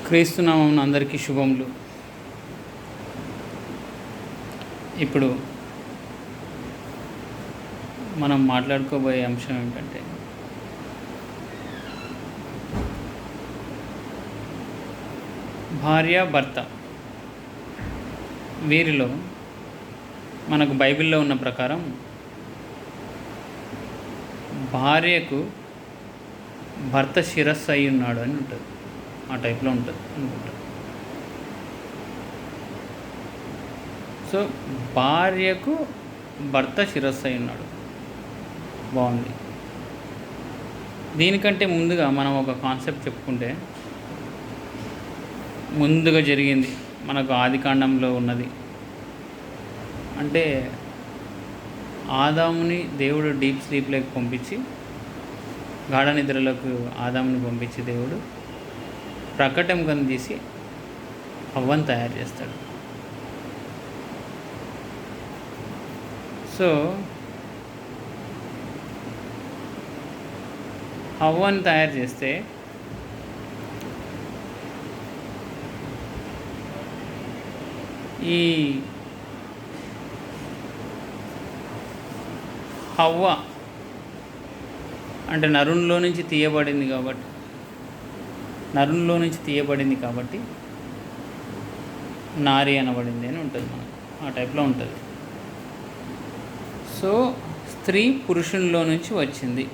క్రీస్తునామం అందరికీ శుభములు. ఇప్పుడు మనం మాట్లాడుకోబోయే అంశం ఏంటంటే భార్య భర్త. వీరిలో మనకు బైబిల్లో ఉన్న ప్రకారం భార్యకు భర్త శిరస్సు అయి ఉన్నాడు అని ఉంటుంది. ఆ టైప్లో ఉంటుంది అనుకుంటా. సో భార్యకు భర్త శిరస్సు అయి ఉన్నాడు. బాగుంది. దీనికంటే ముందుగా మనం ఒక కాన్సెప్ట్ చెప్పుకుంటే, ముందుగా జరిగింది మనకు ఆదికాండంలో ఉన్నది అంటే ఆదాముని దేవుడు డీప్ స్లీప్లోకి పంపించి, గాఢ నిద్రలోకి ఆదాముని పంపించి దేవుడు ప్రకటెముకను తీసి హవ్వను తయారు చేస్తాడు. సో హవ్వను తయారు చేస్తే ఈ హవ్వ అంటే నరునిలో నుంచి తీయబడింది కాబట్టి నారి అనబడింది అని ఉంటుంది మనకు. ఆ టైప్లో ఉంటుంది. సో స్త్రీ పురుషునిలో నుంచి వచ్చింది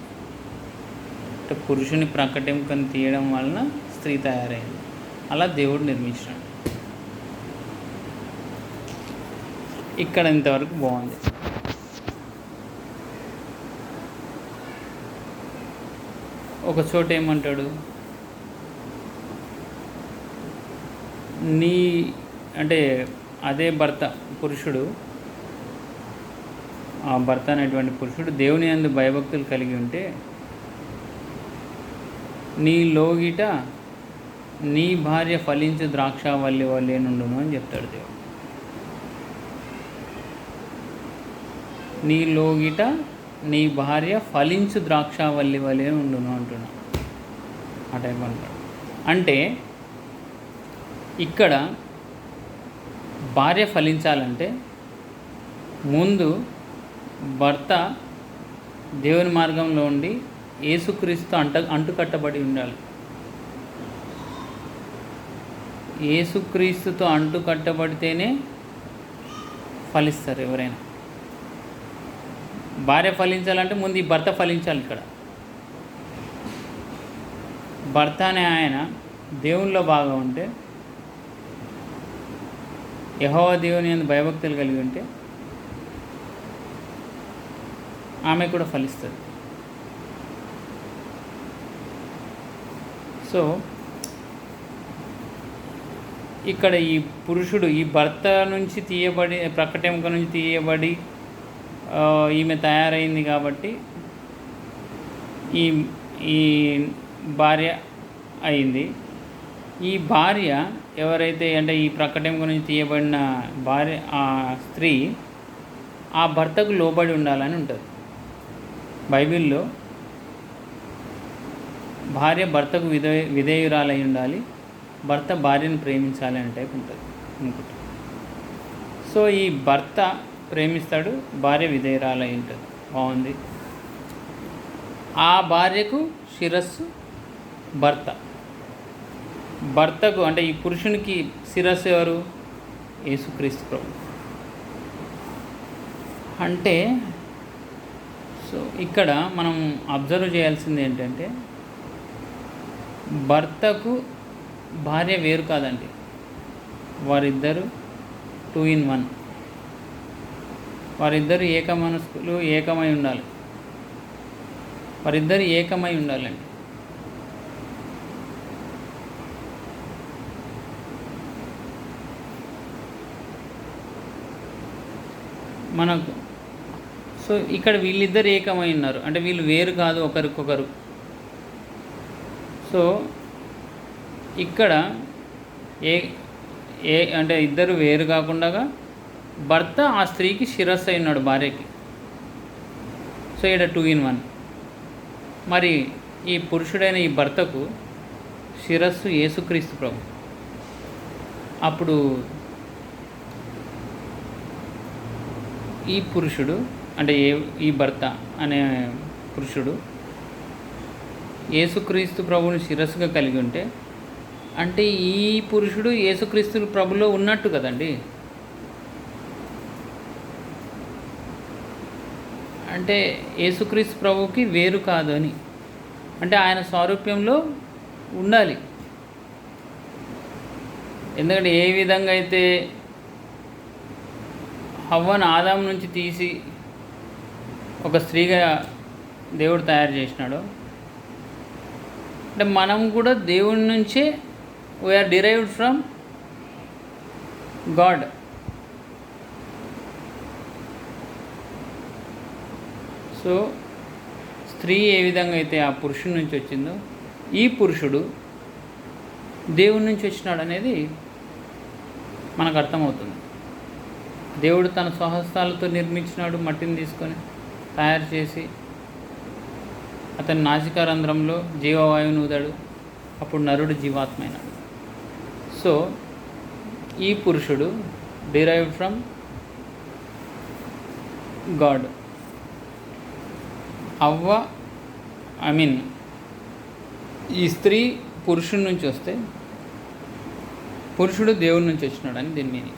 అంటే పురుషుని ప్రకటెముకను తీయడం వలన స్త్రీ తయారైంది. అలా దేవుడు నిర్మించాడు. ఇక్కడ ఇంతవరకు బాగుంది. ఒక చోట ఏమంటాడు, నీ అంటే అదే భర్త పురుషుడు, ఆ భర్త అనేటువంటి పురుషుడు దేవుని యందు భయభక్తులు కలిగి ఉంటే నీ లోగిట నీ భార్య ఫలించు ద్రాక్షావల్లి వల్లే నుండును అని చెప్తాడు దేవుడు. నీ లోగిట నీ భార్య ఫలించు ద్రాక్షావల్లి వలె ఉండును అంటున్నా. ఆ టైప్ అంటాడు. అంటే ఇక్కడ భార్య ఫలించాలంటే ముందు భర్త దేవుని మార్గంలో ఉండి యేసుక్రీస్తు అంటుకట్టబడి ఉండాలి. యేసుక్రీస్తుతో అంటుకట్టబడితేనే ఫలిస్తారు ఎవరైనా. భార్య ఫలించాలంటే ముందు ఈ భర్త ఫలించాలి. ఇక్కడ భర్త అనే ఆయన దేవునిలో బాగా ఉంటే, యెహోవా దేవుని యందు భయభక్తులు కలిగి ఉంటే ఆమె కూడా ఫలిస్తుంది. సో ఇక్కడ ఈ పురుషుడు ఈ భర్త నుంచి తీయబడి, ప్రకటెముక నుంచి తీయబడి ఈమె తయారైంది కాబట్టి ఈ ఈ భార్య అయింది. ఈ భార్య ఎవరైతే అంటే ఈ ప్రకటెముక నుంచి తీయబడిన భార్య, ఆ స్త్రీ ఆ భర్తకు లోబడి ఉండాలని ఉంటుంది. బైబిల్లో భార్య భర్తకు విధేయురాలై ఉండాలి, భర్త భార్యను ప్రేమించాలి అనే టైప్ ఉంటుంది అనుకుంటా. సో ఈ భర్త ప్రేమిస్తాడు, భార్య విధేయురాలై ఉంటుంది. బాగుంది. ఆ భార్యకు శిరస్సు భర్త. భర్తకు అంటే ఈ పురుషునికి శిరస్సు ఎవరు? యేసుక్రీస్తు ప్రభు. అంటే సో ఇక్కడ మనం అబ్జర్వ్ చేయాల్సింది ఏంటంటే, భర్తకు భార్య వేరు కాదండి. వారిద్దరు 2 in 1. వారిద్దరు ఏకమనస్కులు, ఏకమై ఉండాలి. వారిద్దరు ఏకమై ఉండాలండి. మనకు సో ఇక్కడ వీళ్ళిద్దరు ఏకమై ఉన్నారు అంటే వీళ్ళు వేరు కాదు ఒకరికొకరు. సో ఇక్కడ ఏ అంటే ఇద్దరు వేరు కాకుండా భర్త ఆ స్త్రీకి శిరస్సు అయి ఉన్నాడు, భార్యకి. సో ఇక్కడ 2 in 1. మరి ఈ పురుషుడైన ఈ భర్తకు శిరస్సు యేసుక్రీస్తు ప్రభు. అప్పుడు ఈ పురుషుడు అంటే ఈ భర్త అనే పురుషుడు యేసుక్రీస్తు ప్రభువుని శిరస్సుగా కలిగి ఉంటే, అంటే ఈ పురుషుడు యేసుక్రీస్తు ప్రభులో ఉన్నట్టు కదండి. అంటే యేసుక్రీస్తు ప్రభువుకి వేరు కాదు అని, అంటే ఆయన స్వారూప్యంలో ఉండాలి. ఎందుకంటే ఏ విధంగా అయితే హవ్వను ఆదాము నుంచి తీసి ఒక స్త్రీగా దేవుడు తయారు చేసినాడో, అంటే మనం కూడా దేవుడి నుంచే we are derived from God. So స్త్రీ ఏ విధంగా అయితే ఆ పురుషుడి నుంచి వచ్చిందో, ఈ పురుషుడు దేవుడి నుంచి వచ్చినాడు అనేది మనకు అర్థమవుతుంది. దేవుడు తన స్వహస్తాలతో నిర్మించినాడు, మట్టిని తీసుకొని తయారు చేసి అతని నాసికారంధ్రంలో జీవవాయువును ఊదాడు. అప్పుడు నరుడు జీవాత్మైనాడు. సో ఈ పురుషుడు డిరైవ్డ్ ఫ్రమ్ గాడ్. ఈ స్త్రీ పురుషుడి నుంచి వస్తే పురుషుడు దేవుడి నుంచి వచ్చినాడని దీని మీనింగ్.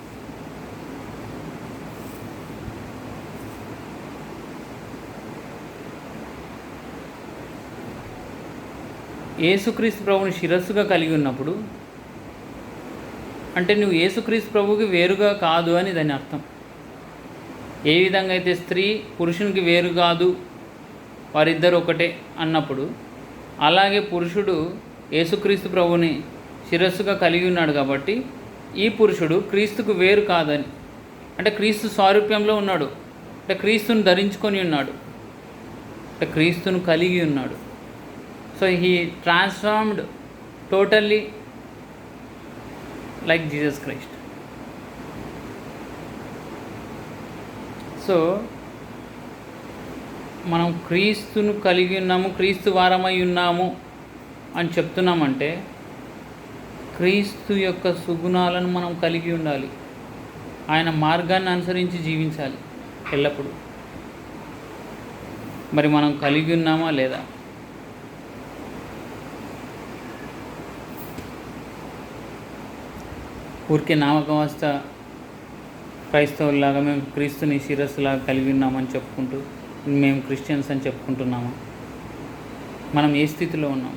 యేసుక్రీస్తు ప్రభువుని శిరస్సుగా కలిగి ఉన్నప్పుడు అంటే నువ్వు యేసుక్రీస్తు ప్రభువుకి వేరుగా కాదు అని దాని అర్థం. ఏ విధంగా అయితే స్త్రీ పురుషునికి వేరు కాదు, వారిద్దరు ఒకటే అన్నప్పుడు, అలాగే పురుషుడు యేసుక్రీస్తు ప్రభువుని శిరస్సుగా కలిగి ఉన్నాడు కాబట్టి ఈ పురుషుడు క్రీస్తుకు వేరు కాదని, అంటే క్రీస్తు స్వారూప్యంలో ఉన్నాడు, అంటే క్రీస్తును ధరించుకొని ఉన్నాడు, అంటే క్రీస్తును కలిగి ఉన్నాడు. So he transformed totally like Jesus Christ. So మనం క్రీస్తును కలిగి ఉన్నాము, క్రీస్తు వారమై ఉన్నాము అని చెప్తున్నామంటే క్రీస్తు యొక్క సుగుణాలను మనం కలిగి ఉండాలి. ఆయన మార్గాన్ని అనుసరించి జీవించాలి ఎల్లప్పుడూ. మరి మనం కలిగి ఉన్నామా లేదా? ఊరికే నామకవస్థ క్రైస్తవులాగా మేము క్రీస్తుని శిరస్సులాగా కలిగి ఉన్నామని చెప్పుకుంటూ మేము క్రిస్టియన్స్ అని చెప్పుకుంటున్నాము. మనం ఏ స్థితిలో ఉన్నాం?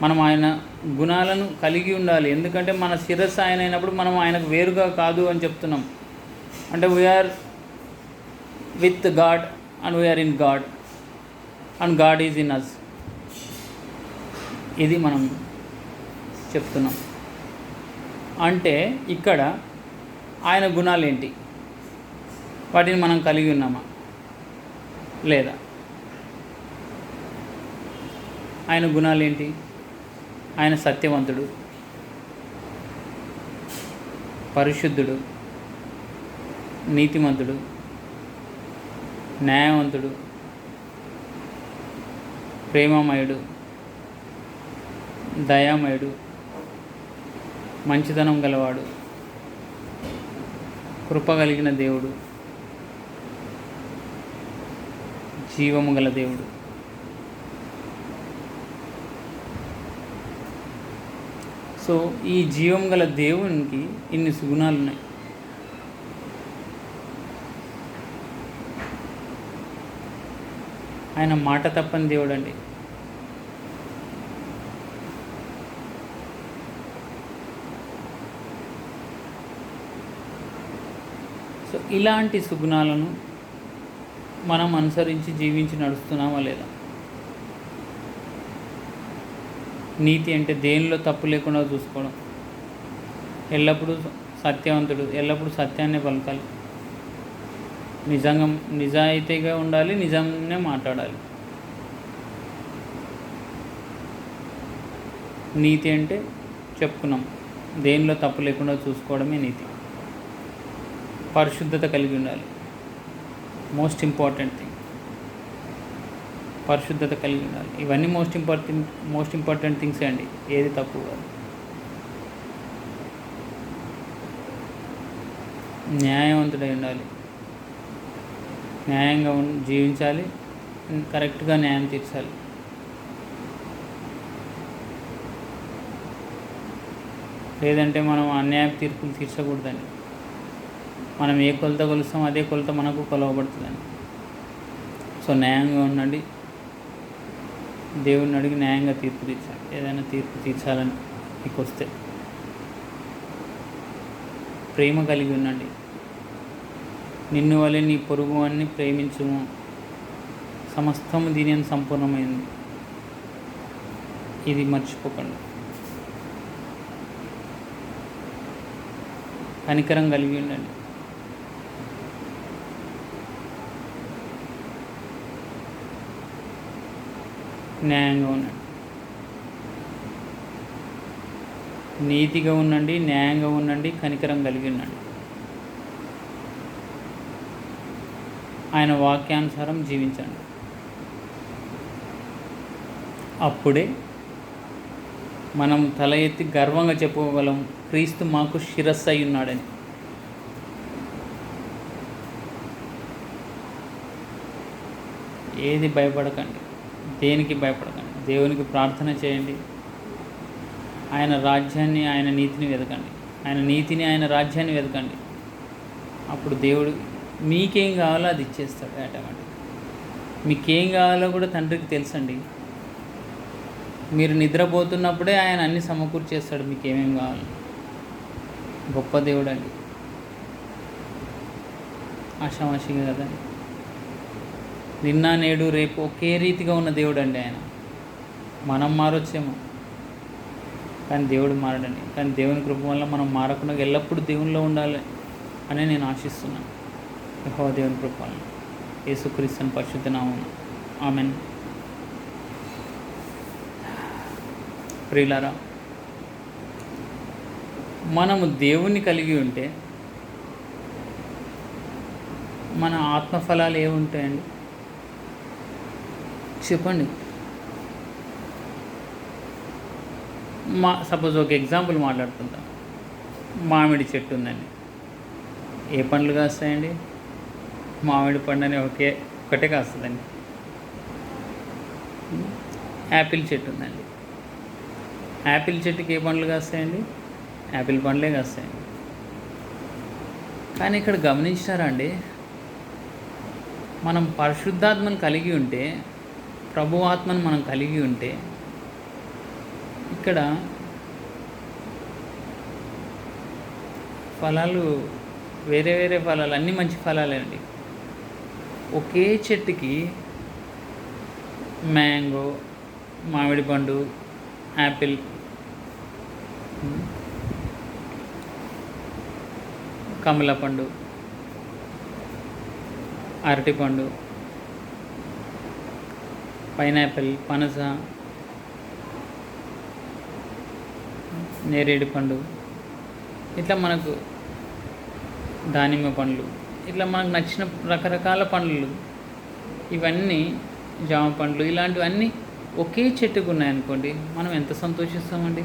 మనం ఆయన గుణాలను కలిగి ఉండాలి. ఎందుకంటే మన శిరస్సు ఆయన అయినప్పుడు మనం ఆయనకు వేరుగా కాదు అని చెప్తున్నాం. అంటే we are with God and we are in God and God is in us. ఇది మనం చెప్తున్నాం. అంటే ఇక్కడ ఆయన గుణాలు ఏంటి, వాటిని మనం కలిగి ఉన్నామా లేదా? ఆయన గుణాలు ఏంటి? ఆయన సత్యవంతుడు, పరిశుద్ధుడు, నీతిమంతుడు, న్యాయవంతుడు, ప్రేమమయుడు, దయామయుడు, మంచితనం గలవాడు, కృప కలిగిన దేవుడు, జీవము గల దేవుడు. సో ఈ జీవం గల దేవునికి ఇన్ని సుగుణాలు ఉన్నాయి. ఆయన మాట తప్పని దేవుడు అండి. సో ఇలాంటి సుగుణాలను మనం అనుసరించి జీవించి నడుస్తున్నామా లేదా? నీతి అంటే దేనిలో తప్పు లేకుండా చూసుకోవడం, ఎల్లప్పుడూ సత్యవంతుడు, ఎల్లప్పుడూ సత్యాన్నే పలకాలి, నిజాయితీగా ఉండాలి, నిజంగానే మాట్లాడాలి. నీతి అంటే చెప్పుకున్నాం, దేనిలో తప్పు లేకుండా చూసుకోవడమే నీతి. పరిశుద్ధత కలిగి ఉండాలి, మోస్ట్ ఇంపార్టెంట్ థింగ్. పరిశుద్ధత కలిగి ఉండాలి. ఇవన్నీ మోస్ట్ ఇంపార్టెంట్ థింగ్సే అండి, ఏది తప్పు కాదు. న్యాయవంతుడై ఉండాలి, న్యాయంగా జీవించాలి, కరెక్ట్గా న్యాయం తీర్చాలి. లేదంటే మనం అన్యాయ తీర్పులు తీర్చకూడదండి. మనం ఏ కొలత కొలుస్తామో అదే కొలత మనకు కొలవబడుతుందండి. సో న్యాయంగా ఉండండి, దేవుడిని అడిగి న్యాయంగా తీర్పు తీర్చాలి. ఏదైనా తీర్పు తీర్చాలని మీకు వస్తే ప్రేమ కలిగి ఉండండి. నిన్ను వలె నీ పొరుగు వాణ్ణి ప్రేమించుము, సమస్తము దీని సంపూర్ణమైంది. ఇది మర్చిపోకండి. కనికరం కలిగి ఉండండి. న్యాయంగా ఉండండి, నీతిగా ఉండండి, న్యాయంగా ఉండండి, కనికరం కలిగి ఉండండి. ఆయన వాక్యానుసారం జీవించండి. అప్పుడే మనం తల ఎత్తి గర్వంగా చెప్పుకోగలం, క్రీస్తు మాకు శిరస్సు అయి ఉన్నాడని. ఏది భయపడకండి, దేనికి భయపడకండి. దేవునికి ప్రార్థన చేయండి. ఆయన రాజ్యాన్ని, ఆయన నీతిని వెతకండి. ఆయన నీతిని, ఆయన రాజ్యాన్ని వెతకండి. అప్పుడు దేవుడు మీకేం కావాలో అది ఇచ్చేస్తాడు ఆటోమేటిక్. మీకేం కావాలో కూడా తండ్రికి తెలుసండి. మీరు నిద్రపోతున్నప్పుడే ఆయన అన్ని సమకూర్చేస్తాడు. మీకు ఏమేమి కావాలి. గొప్ప దేవుడు అండి, ఆషామాషిగా కదా. నిన్న నేడు రేపు ఒకే రీతిగా ఉన్న దేవుడు అండి ఆయన. మనం మారొచ్చేమో కానీ దేవుడు మారడండి. కానీ దేవుని కృప వల్ల మనం మారకుండా ఎల్లప్పుడూ దేవునిలో ఉండాలి అని నేను ఆశిస్తున్నాను. యెహోవా దేవుని కృప వల్ల, యేసుక్రీస్తు పరిశుద్ధ నామమున ఆమేన్. ప్రియులారా, మనము దేవుణ్ణి కలిగి ఉంటే మన ఆత్మఫలాలు ఏముంటాయండి చెప్పండి. సపోజ్ ఒక ఎగ్జాంపుల్ మాట్లాడుకుందాం. మామిడి చెట్టు ఉందండి. ఏ పండ్లు కాస్తాయండి? మామిడి పండు అని ఒకటే కాస్తుందండి. యాపిల్ చెట్టు ఉందండి. యాపిల్ చెట్టుకి ఏ పండ్లు కాస్తాయండి? యాపిల్ పండ్లే కాస్తాయండి. కానీ ఇక్కడ గమనించారా అండి, మనం పరిశుద్ధాత్మను కలిగి ఉంటే, ప్రభు ఆత్మను మనం కలిగి ఉంటే, ఇక్కడ ఫలాలు వేరే వేరే ఫలాలు, అన్నీ మంచి ఫలాలే అండి. ఒకే చెట్టుకి మ్యాంగో, మామిడి పండు, యాపిల్, కమల పండు, అరటిపండు, పైనాపిల్, పనస, నేరేడు పండు, ఇట్లా మనకు దానిమ్మ పండ్లు, ఇట్లా మనకు నచ్చిన రకరకాల పండ్లు, ఇవన్నీ జామ పండ్లు, ఇలాంటివన్నీ ఒకే చెట్టుకు ఉన్నాయనుకోండి, మనం ఎంత సంతోషిస్తామండి.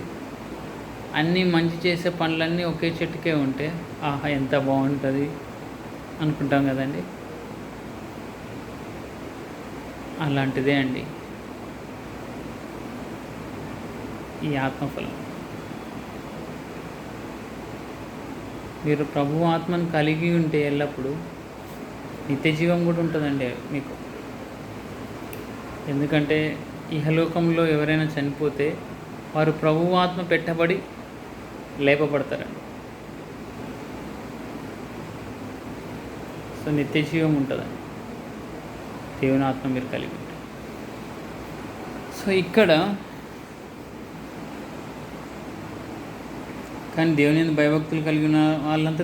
అన్నీ మంచి చేసే పండ్లన్నీ ఒకే చెట్టుకే ఉంటే ఆహా ఎంత బాగుంటుంది అనుకుంటాం కదండి. అలాంటిదే అండి ఈ ఆత్మఫలం. మీరు ప్రభు ఆత్మను కలిగి ఉంటే ఎల్లప్పుడూ నిత్య జీవం కూడా ఉంటుందండి మీకు. ఎందుకంటే ఇహలోకంలో ఎవరైనా చనిపోతే వారు ప్రభు ఆత్మ పెట్టబడి లేపబడతారండి. సో నిత్య జీవం ఉంటుందండి దేవుని ఆత్మ మీరు కలిగి ఉంటే. సో ఇక్కడ కానీ దేవుని యందు భయభక్తులు కలిగిన వాళ్ళంతా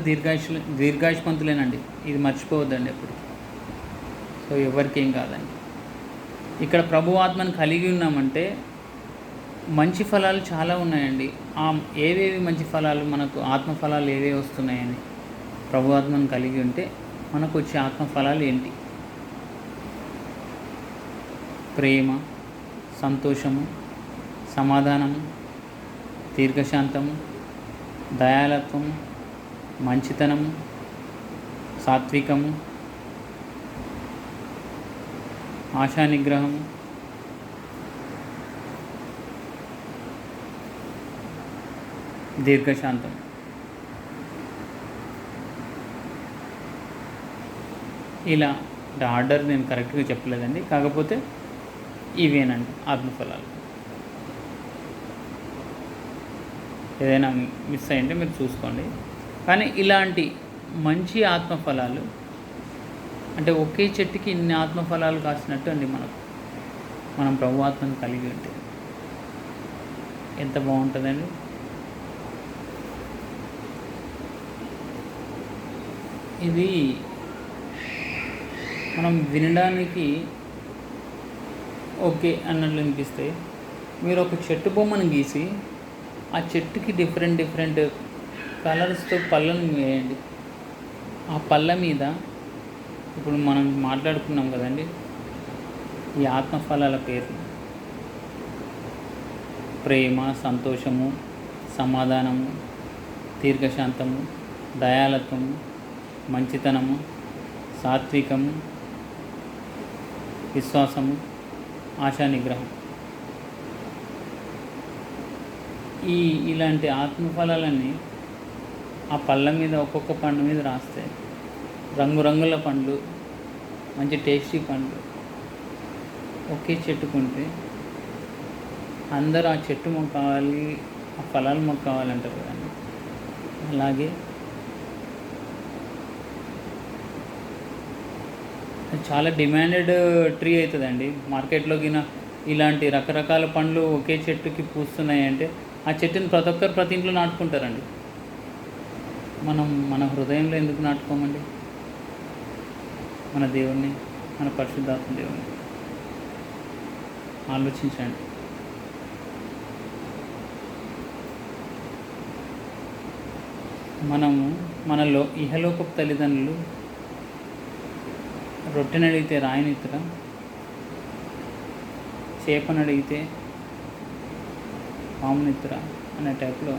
దీర్ఘాయుష్మంతులేనండి. ఇది మర్చిపోవద్దండి ఎప్పుడు. సో ఎవరికి ఏం కాదండి. ఇక్కడ ప్రభు ఆత్మను కలిగి ఉన్నామంటే మంచి ఫలాలు చాలా ఉన్నాయండి. ఏవేవి మంచి ఫలాలు, మనకు ఆత్మఫలాలు ఏవేవి వస్తున్నాయని ప్రభు ఆత్మను కలిగి ఉంటే మనకు వచ్చే ఆత్మఫలాలు ఏంటి? ప్రేమ, సంతోషము, సమాధానము, దీర్ఘశాంతము, దయాలత్వము, మంచితనము, సాత్వికము, ఆశానిగ్రహము, దీర్ఘశాంతం. ఇలా ఆర్డర్ నేను కరెక్ట్గా చెప్పలేదండి, కాకపోతే ఇవేనండి ఆత్మఫలాలు. ఏదైనా మిస్ అయ్యింటే మీరు చూసుకోండి. కానీ ఇలాంటి మంచి ఆత్మఫలాలు అంటే ఒకే చెట్టుకి ఇన్ని ఆత్మఫలాలు కాసినట్టు అండి మనం ప్రభు ఆత్మను కలిగి ఉంటే ఎంత బాగుంటుందండి. ఇది మనం వినడానికి ఓకే అన్నట్లు అనిపిస్తే, మీరు ఒక చెట్టు బొమ్మను గీసి ఆ చెట్టుకి డిఫరెంట్ కలర్స్తో పళ్ళను వేయండి. ఆ పళ్ళ మీద ఇప్పుడు మనం మాట్లాడుకున్నాం కదండి ఈ ఆత్మఫలాల పేర్లు: ప్రేమ, సంతోషము, సమాధానము, దీర్ఘశాంతము, దయాలత్వము, మంచితనము, సాత్వికము, విశ్వాసము, ఆశానిగ్రహం. ఇలాంటి ఆత్మఫలాలన్నీ ఆ పళ్ళ మీద ఒక్కొక్క పండు మీద రాస్తే రంగురంగుల పండ్లు, మంచి టేస్టీ పండ్లు ఒకే చెట్టుకుంటే అందరూ ఆ చెట్టు మొక్క కావాలి, ఆ ఫలాలు మొక్క కావాలంటారు కదండి. అలాగే చాలా డిమాండెడ్ ట్రీ అవుతుందండి మార్కెట్లోకి. ఇలాంటి రకరకాల పండ్లు ఒకే చెట్టుకి పూస్తున్నాయి అంటే ఆ చెట్టుని ప్రతి ఇంట్లో నాటుకుంటారండి. మన హృదయంలో ఎందుకు నాటుకోమండి? మన దేవుణ్ణి, మన పరిశుద్ధాత్మ దేవుణ్ణి ఆలోచించండి. మనలో ఇహలోకపు తల్లిదండ్రులు రొట్టెని అడిగితే రాయనిత్తరా, చేపను అడిగితే పామునిత్తరా అనే టైప్లో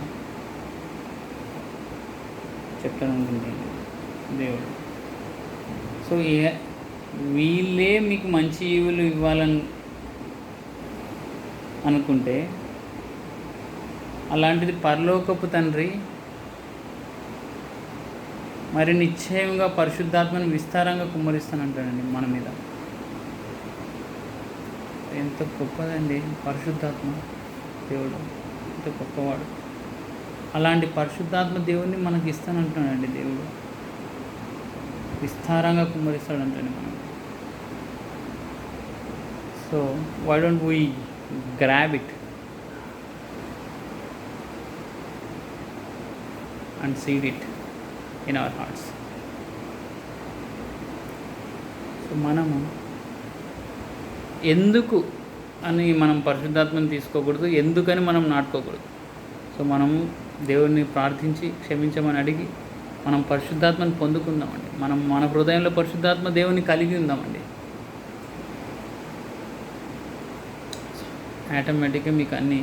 చెప్తాను ఉంటుంది దేవుడు. సో వీళ్ళే మీకు మంచి ఈవులు ఇవ్వాలని అనుకుంటే, అలాంటిది పరలోకపు తండ్రి మరి నిశ్చయంగా పరిశుద్ధాత్మను విస్తారంగా కుమ్మరిస్తానంటాడండి మన మీద. ఎంత గొప్పదండి పరిశుద్ధాత్మ దేవుడు, ఎంత గొప్పవాడు. అలాంటి పరిశుద్ధాత్మ దేవుడిని మనకి ఇస్తానంటున్నాడండి దేవుడు. విస్తారంగా కుమ్మరిస్తాడంటండి మనం. So why don't we grab it and seed it in our hearts. So మనము ఎందుకు అని మనం పరిశుద్ధాత్మను తీసుకోకూడదు, ఎందుకని మనం నాటుకోకూడదు. సో మనము దేవుడిని ప్రార్థించి క్షమించమని అడిగి మనం పరిశుద్ధాత్మను పొందుకుందామండి. మన హృదయంలో పరిశుద్ధాత్మ దేవుని కలిగి ఉందామండి. ఆటోమేటిక్గా మీకు అన్నీ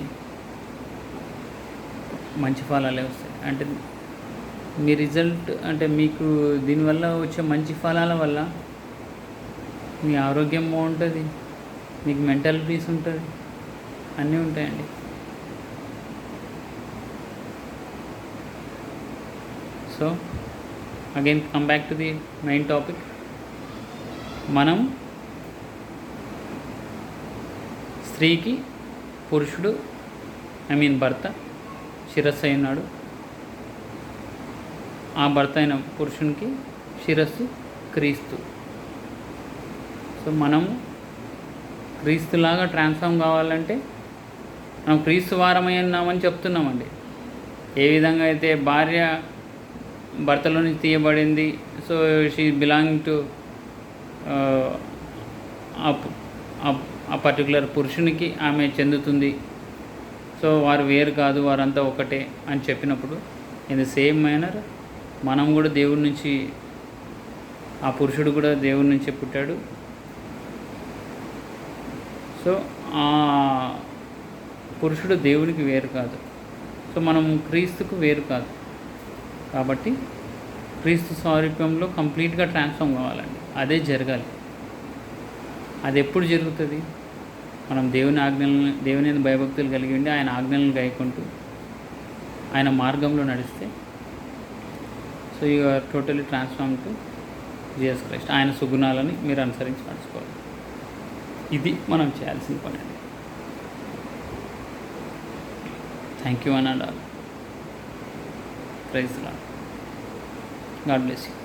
మంచి ఫలాలే వస్తాయి. అంటే మీ రిజల్ట్ అంటే మీకు దీనివల్ల వచ్చే మంచి ఫలాల వల్ల మీ ఆరోగ్యం బాగుంటుంది, మీకు మెంటల్ పీస్ ఉంటుంది, అన్నీ ఉంటాయండి. So again come back to the main topic. మనం స్త్రీకి పురుషుడు భర్త శిరస్సు అయినాడు. ఆ భర్త అయిన పురుషునికి శిరస్సు క్రీస్తు. సో మనము క్రీస్తులాగా ట్రాన్స్ఫార్మ్ కావాలంటే మనం క్రీస్తు వారమై ఉన్నామని చెప్తున్నామండి. ఏ విధంగా అయితే భార్య భర్తలో నుంచి తీయబడింది, సో షీ బిలాంగ్ టు ఆ పర్టికులర్ పురుషునికి ఆమె చెందుతుంది. సో వారు వేరు కాదు, వారంతా ఒకటే అని చెప్పినప్పుడు ఇన్ ద సేమ్ మేనర్ మనం కూడా దేవుడి నుంచి, ఆ పురుషుడు కూడా దేవుడి నుంచే పుట్టాడు. సో ఆ పురుషుడు దేవునికి వేరు కాదు, సో మనం క్రీస్తుకు వేరు కాదు. కాబట్టి క్రీస్తు స్వారూప్యంలో కంప్లీట్గా ట్రాన్స్ఫార్మ్ కావాలండి. అదే జరగాలి. అది ఎప్పుడు జరుగుతుంది? మనం దేవుని భయభక్తులు కలిగి ఉండి ఆయన ఆజ్ఞలను గాయకుంటూ ఆయన మార్గంలో నడిస్తే, so you are totally transform to Jesus Christ. ఆయన సుగుణాలని మీరు అనుసరించి నడుచుకోవాలి. ఇది మనం చేయాల్సిన పని అండి. థ్యాంక్ యూ అన్నాడు. Praise Lord. God bless you.